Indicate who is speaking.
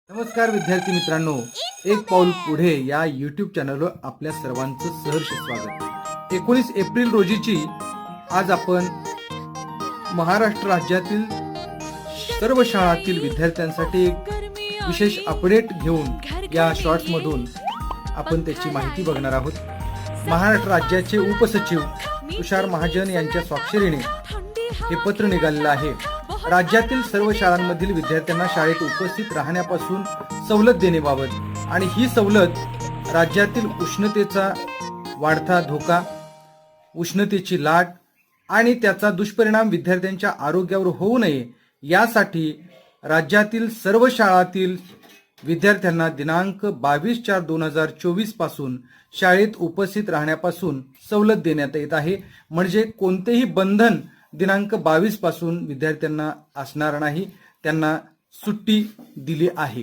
Speaker 1: नमस्कार विद्यार्थी मित्रांनो, एक पाऊल पुढे या यूट्यूब चॅनलवर आपल्या सर्वांचं सहर्ष स्वागत। 19 एप्रिल रोजीची आज आपण महाराष्ट्र राज्यातील सर्व शाळांतील विद्यार्थ्यांसाठी एक विशेष अपडेट घेऊन या शॉर्ट्स मधून आपण त्याची माहिती बघणार आहोत। महाराष्ट्र राज्याचे उपसचिव तुषार महाजन यांच्या स्वाक्षरीने हे पत्र निघालेलं आहे। राज्यातील सर्व शाळांमधील विद्यार्थ्यांना शाळेत उपस्थित राहण्यापासून सवलत देण्याबाबत आणि ही सवलत राज्यातील उष्णतेचा वाढता धोका, उष्णतेची लाट आणि त्याचा दुष्परिणाम विद्यार्थ्यांच्या आरोग्यावर होऊ नये यासाठी राज्यातील सर्व शाळांतील विद्यार्थ्यांना दिनांक 22/4/2024 पासून शाळेत उपस्थित राहण्यापासून सवलत देण्यात येत आहे। म्हणजे कोणतेही बंधन दिनांक 22 पासून विद्यार्थ्यांना असणार नाही, त्यांना सुट्टी दिली आहे।